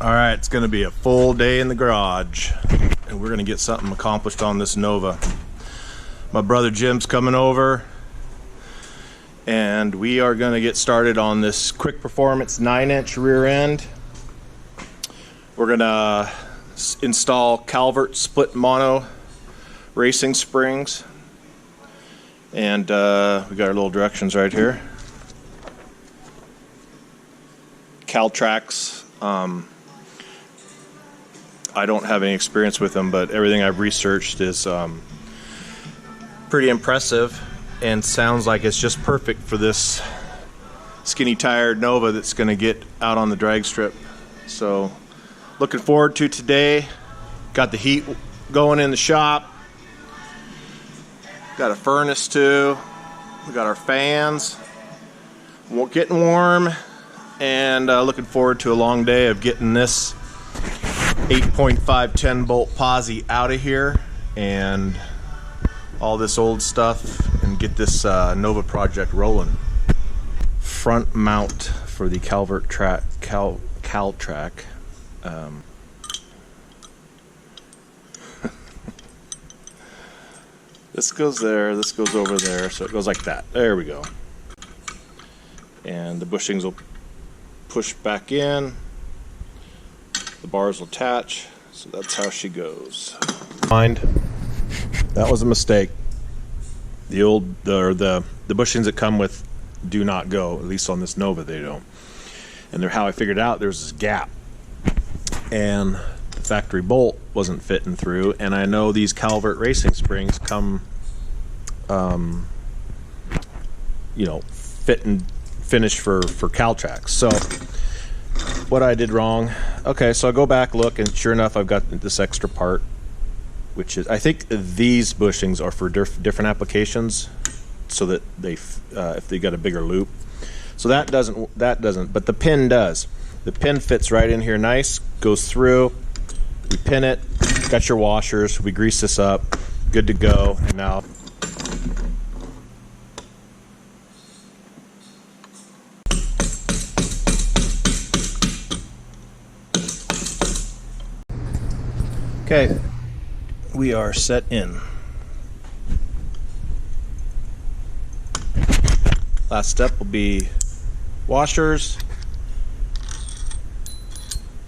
All right, it's gonna be a full day in the garage, and we're gonna get something accomplished on this Nova. My brother Jim's coming over, and we are gonna get started on this quick performance 9-inch rear end. We're gonna install Calvert Split mono racing springs, and we got our little directions right here. Tracs. I don't have any experience with them, but everything I've researched is pretty impressive and sounds like it's just perfect for this skinny tired Nova that's going to get out on the drag strip. So looking forward to today. Got the heat going in the shop. Got a furnace too. We got our fans. We're getting warm, and looking forward to a long day of getting this 8.5 10 bolt posi out of here and all this old stuff, and get this Nova project rolling. Front mount for the Calvert Caltrac. This goes there, this goes over there, so it goes like that. There we go. And the bushings will push back in. The bars will attach, so that's how she goes. Mind, that was a mistake. The bushings that come with do not go, at least on this Nova they don't. And how I figured out there's this gap, and the factory bolt wasn't fitting through. And I know these Calvert Racing springs come, fit and finish for Caltracs. So what I did wrong. Okay, so I go back, look, and sure enough, I've got this extra part, which is, I think these bushings are for different applications, so that they, if they got a bigger loop. So that doesn't, but the pin does. The pin fits right in here nice, goes through, we pin it, got your washers, we grease this up, good to go. And now okay, we are set in. Last step will be washers,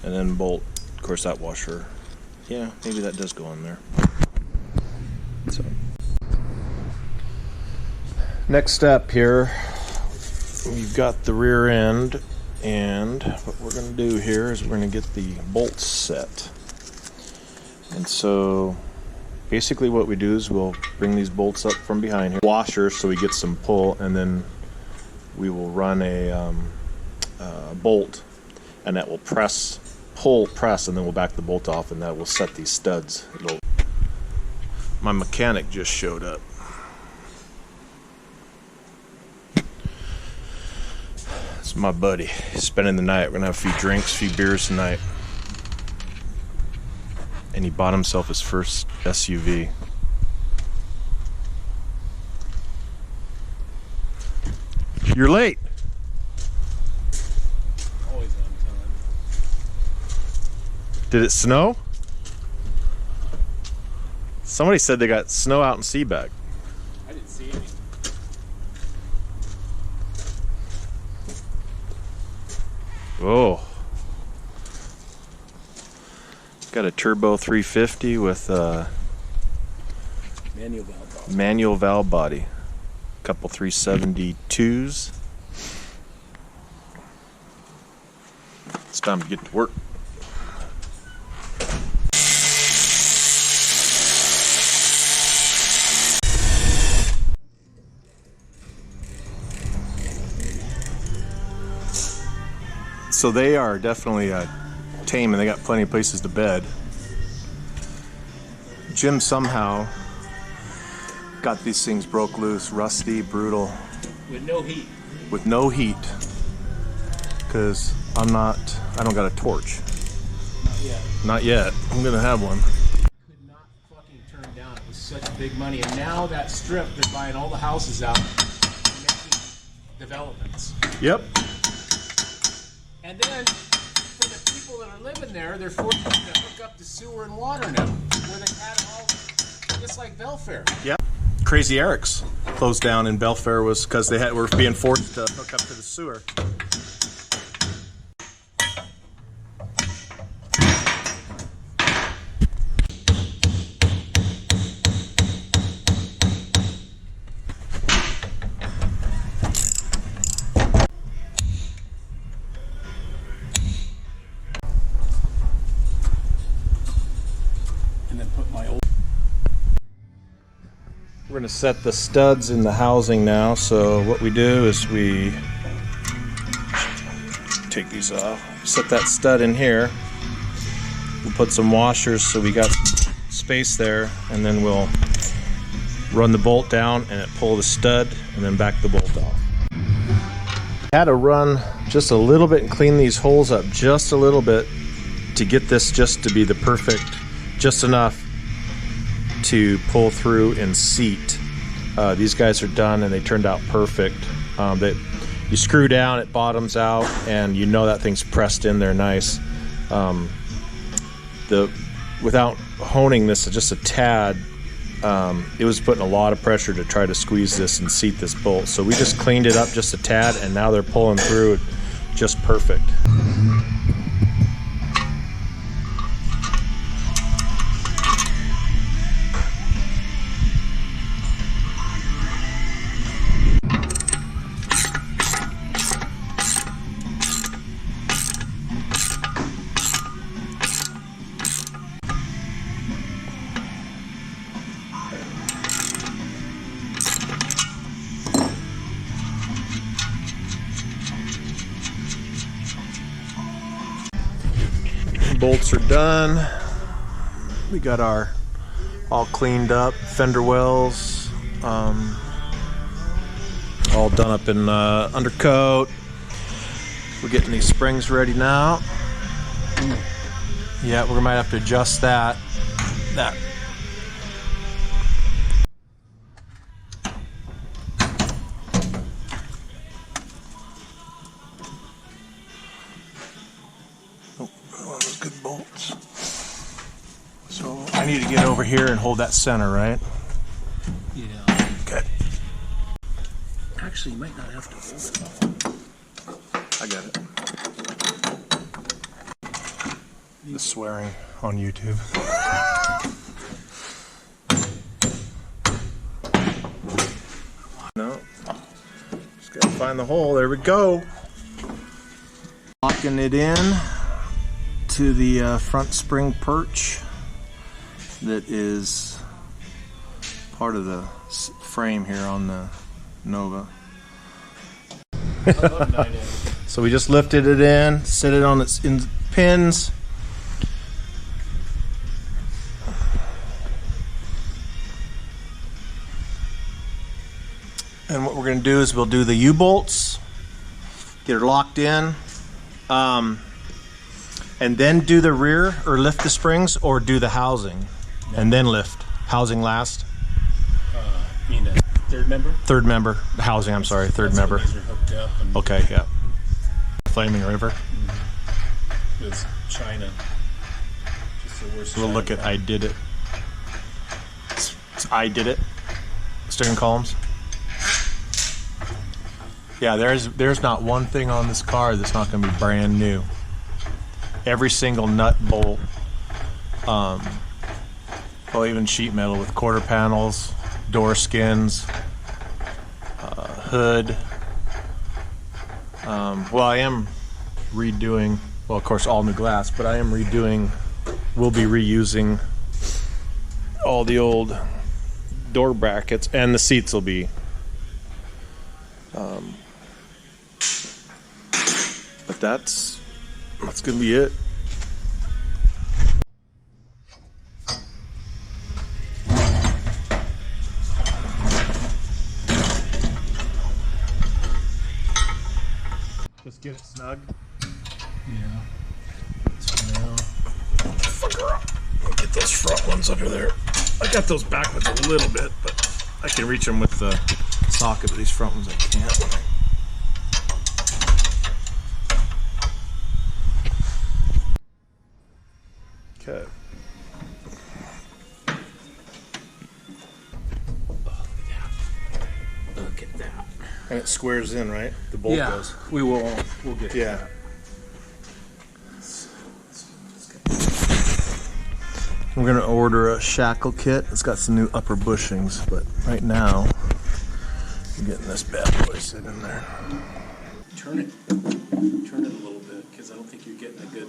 and then bolt. Of course, that washer, yeah, maybe that does go in there. So, next step here, we've got the rear end, and what we're going to do here is we're going to get the bolts set. And so basically what we do is we'll bring these bolts up from behind here, washers, so we get some pull, and then we will run a bolt, and that will press, and then we'll back the bolt off, and that will set these studs. My mechanic just showed up. It's my buddy. He's spending the night. We're gonna have a few drinks, a few beers tonight. And he bought himself his first SUV. You're late. Always on time. Did it snow? Somebody said they got snow out in Seaback. I didn't see any. Oh. Got a turbo 350 with manual valve body. Couple 372s. It's time to get to work. So they are definitely tame, and they got plenty of places to bed. Jim somehow got these things broke loose, rusty, brutal. With no heat. With no heat. Because I don't got a torch. Not yet. Not yet. I'm gonna have one. Could not fucking turn down. It was such big money. And now that strip, they're buying all the houses out and making developments. Yep. And then for the people people that are living there, they're forced to hook up to sewer and water now, where they had it all just like Belfair. Yeah. Crazy Eric's closed down in Belfair was because they were being forced to hook up to the sewer. We're going to set the studs in the housing now. So what we do is we take these off, set that stud in here. We'll put some washers so we got space there, and then we'll run the bolt down and pull the stud and then back the bolt off. Had to run just a little bit and clean these holes up just a little bit to get this just to be the perfect, just enough to pull through and seat. These guys are done and they turned out perfect. You screw down, it bottoms out, and you know that thing's pressed in there nice. Without honing this just a tad, it was putting a lot of pressure to try to squeeze this and seat this bolt. So we just cleaned it up just a tad, and now they're pulling through just perfect. Bolts are done. We got our all cleaned up fender wells, all done up in undercoat. We're getting these springs ready now. Yeah, we might have to adjust that. Good bolts. So I need to get over here and hold that center, right? Yeah. Okay. Actually, you might not have to hold it. I got it. The swearing on YouTube. No. Just gotta find the hole. There we go. Locking it in to the front spring perch that is part of the frame here on the Nova. So we just lifted it in, set it on its pins. And what we're going to do is we'll do the U-bolts, get her locked in, and then do the rear, or lift the springs, or do the housing and then lift. Housing last. You mean the third member? Third member. Housing, I'm sorry, third member. These are hooked up. And Okay, yeah. Flaming River. It's China. Just the worst. We'll China look at product. I Did It. It's I Did It. Steering columns. Yeah, there's not one thing on this car that's not going to be brand new. Every single nut, bolt, well, even sheet metal with quarter panels, door skins, hood. Well, I am redoing, well, of course, all new glass, but I am redoing, we'll be reusing all the old door brackets, and the seats will be but that's gonna be it. Just get it snug. Yeah. So now, Fuck her up. I'll get those front ones under there. I got those back ones a little bit, but I can reach them with the socket, but these front ones I can't. Look at that. And it squares in, right? The bolt goes. We will. We'll get to that. We're gonna order a shackle kit. It's got some new upper bushings, but right now we're getting this bad boy sit in there. Turn it a little bit, because I don't think you're getting a good.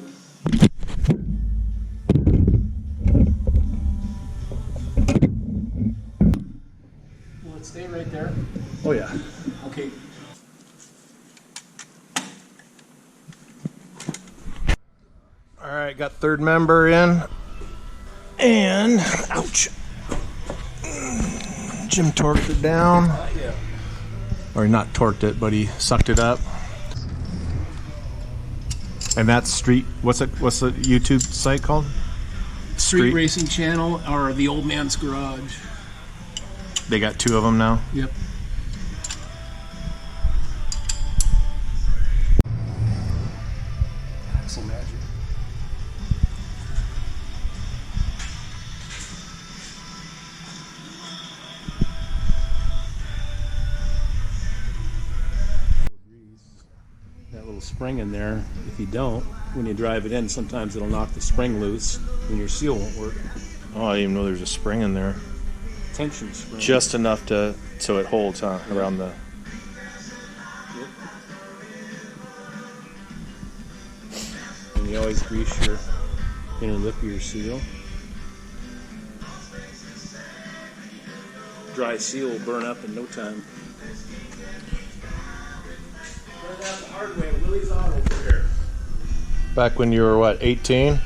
Will it stay right there? Oh yeah. Okay. All right, got third member in. And, ouch. Jim torqued it down. Yeah. Or not torqued it, but he sucked it up. And that's Street, what's the YouTube site called? Street Racing Channel, or the Old Man's Garage. They got 2 of them now? Yep. Axle magic. That little spring in there, if you don't, when you drive it in, sometimes it'll knock the spring loose when your seal won't work. Oh, I didn't even know there's a spring in there. Tension spring. Just enough so it holds, huh? Around the... Yep. And you always grease your inner lip of your seal. Dry seal will burn up in no time. Learned that the hard way. Willie's Auto here. Back when you were, what, 18?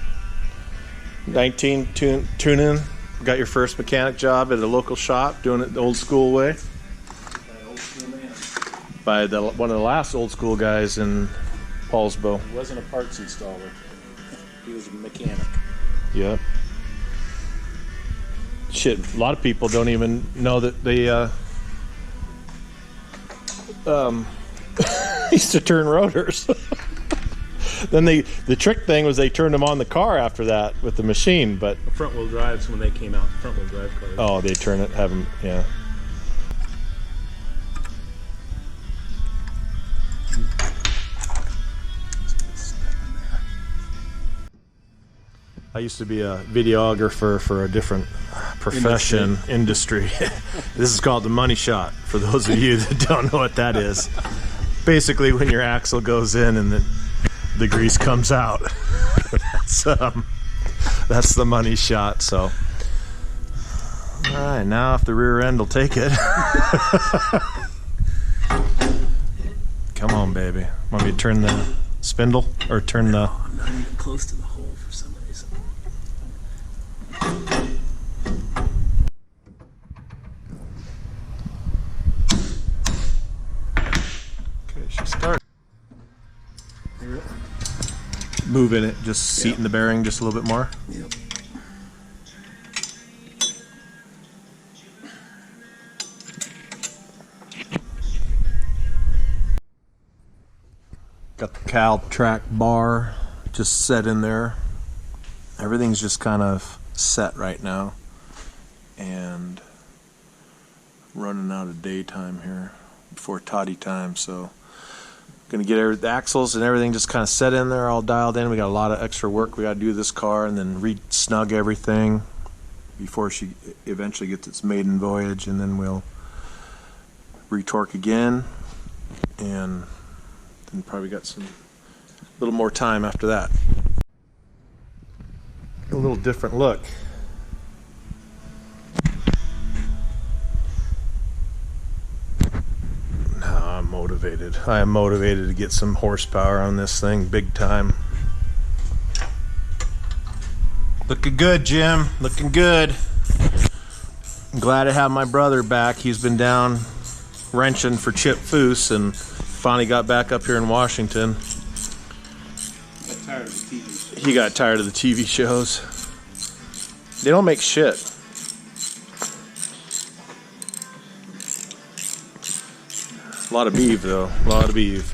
19, tuning? Got your first mechanic job at a local shop, doing it the old school way? Old school man. By one of the last old school guys in Paulsbo. He wasn't a parts installer. He was a mechanic. Yep. Shit, a lot of people don't even know that they used to turn rotors. Then the trick thing was they turned them on the car after that with the machine, but Front wheel drives when they came out. Front wheel drive cars. oh, they turn it, have them, yeah. I used to be a videographer for a different profession, industry. This is called the money shot, for those of you that don't know what that is. Basically, when your axle goes in and the grease comes out. That's the money shot, so. All right, now if the rear end will take it. Come on, baby. Want me to turn the spindle or turn the... I'm not even close to the hole for some reason. Okay, she starts. Moving it, just seating the bearing just a little bit more. Yep. Got the Cal track bar just set in there. Everything's just kind of set right now. And running out of daytime here before toddy time, so gonna get the axles and everything just kind of set in there, all dialed in. We got a lot of extra work we got to do this car, and then re-snug everything before she eventually gets its maiden voyage, and then we'll retorque again, and then probably got some little more time after that. A little different look. Motivated. I am motivated to get some horsepower on this thing, big time. Looking good, Jim. Looking good. I'm glad to have my brother back. He's been down wrenching for Chip Foose and finally got back up here in Washington. Got tired of the TV show. He got tired of the TV shows. They don't make shit. A lot of beef, though. A lot of beef.